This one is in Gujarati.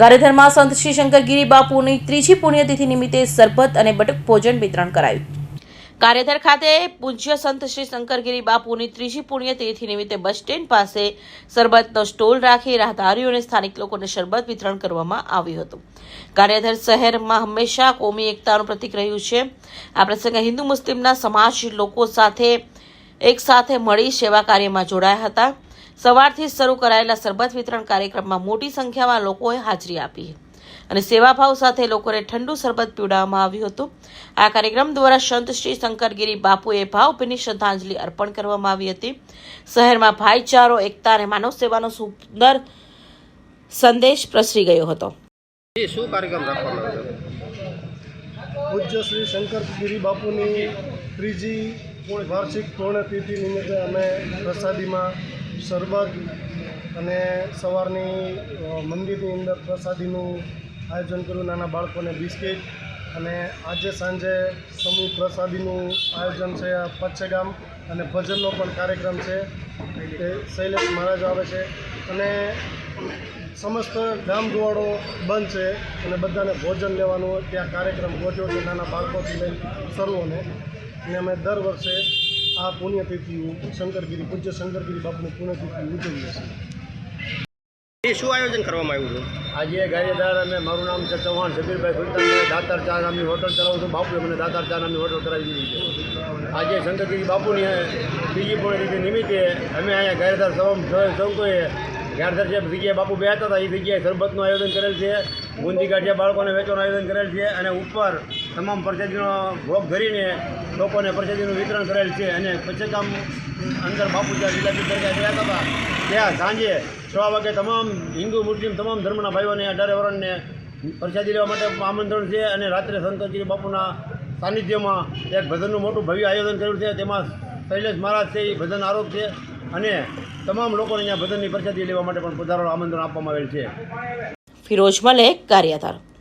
ગારેધરમાં સંત શ્રી શંકરગીરી બાપુની ત્રીજી પુણ્યતિથિ નિમિત્તે સરબત અને બટુક ભોજન વિતરણ કરાયું. ગારેધર ખાતે પૂજ્ય સંત શ્રી શંકરગીરી બાપુની ત્રીજી પુણ્યતિથિ નિમિત્તે બસ સ્ટેન્ડ પાસે સરબતનો સ્ટોલ રાખી રાહદારીઓ અને સ્થાનિક લોકોને શરબત વિતરણ કરવામાં આવ્યું હતું. ગારેધર શહેરમાં હંમેશા કોમી એકતાનું પ્રતીક રહ્યું છે. આ પ્રસંગે હિન્દુ મુસ્લિમના સમાજ લોકો સાથે એક સાથે મળી સેવા કાર્યમાં જોડાયા હતા. સવારથી શરૂ કરાયેલા સરબત વિતરણ કાર્યક્રમમાં મોટી સંખ્યામાં લોકોએ હાજરી આપી અને સેવાભાવ સાથે લોકોને ઠંડુ સરબત પીવડાવવામાં આવ્યું હતું. આ કાર્યક્રમ દ્વારા સંત શ્રી શંકરગીરી બાપુએ ભાવભીની શ્રદ્ધાંજલિ અર્પણ કરવામાં આવી હતી. શહેરમાં ભાઈચારો, એકતા અને માનવ સેવાનો સુંદર સંદેશ પ્રસરી ગયો હતો. શું કાર્યક્રમ રાખવામાં આવ્યો? પૂજ્ય શ્રી શંકરગીરી બાપુની ત્રીજી વાર્ષિક પુણ્યતિથિ નિમિત્તે અમે પ્રસાદીમાં શરબત અને સવારની મંદિરની અંદર પ્રસાદીનું આયોજન કર્યું. નાના બાળકોને બિસ્કિટ અને આજે સાંજે સમૂહ પ્રસાદીનું આયોજન છે. પચ્છેગામ અને ભજનનો પણ કાર્યક્રમ છે. તે શૈલેષ મહારાજ આવે છે અને સમસ્ત ગામ દુવાડો બંધ છે અને બધાને ભોજન લેવાનું ત્યાં કાર્યક્રમ ગોઠવ્યો છે, નાના બાળકોથી લઈને સર્વોને. અને અમે દર વર્ષે આ પુણ્યતિથિ શંકરગીરી પૂજ્ય શંકરગીરી બાપુની પુણ્યતિથિ ઉજવીએ છીએ. શું આયોજન કરવામાં આવ્યું હતું? આજે ગારિયાધાર અને મારું નામ છે ચૌહાણ શબીરભાઈ સુલતાનભાઈ. દાતાર ચા નામની હોટલ ચલાવું છું. બાપુએ મને દાતાર ચા નામની હોટલ કરાવી દીધી છે. આજે શંકરગીરી બાપુની ત્રીજી પુણ્યતિથિ નિમિત્તે અમે અહીંયા ગારિયાધાર સૌકોએ ગારિયાધાર જે જગ્યાએ બાપુ બેઠા હતા એ જગ્યાએ શરબતનું આયોજન કરેલ છે. બુંદી ગાંઠિયા બાળકોને વેચવાનું આયોજન કરેલ છે અને ઉપર તમામ પ્રસાદીનો ભોગ ધરીને લોકોને પ્રસાદીનું વિતરણ કરેલ છે. અને પછી કામ અંદર બાપુ જ્યાં લીલાપી દરગાહ ગયા હતા ત્યાં સાંજે 6 વાગે તમામ હિન્દુ મુસ્લિમ તમામ ધર્મના ભાઈઓને 18 વર્ષને પ્રસાદી લેવા માટે આમંત્રણ છે. અને રાત્રે શંકરગીરી બાપુના સાનિધ્યમાં એક ભજનનું મોટું ભવ્ય આયોજન કર્યું છે. તેમાં શૈલેષ મહારાજ છે એ ભજન આરોપ છે અને તમામ લોકોને અહીંયા ભજનની પ્રસાદી લેવા માટે પણ પધારવાનું આમંત્રણ આપવામાં આવેલ છે. ફિરોજ મલેક, ગારિયાધાર.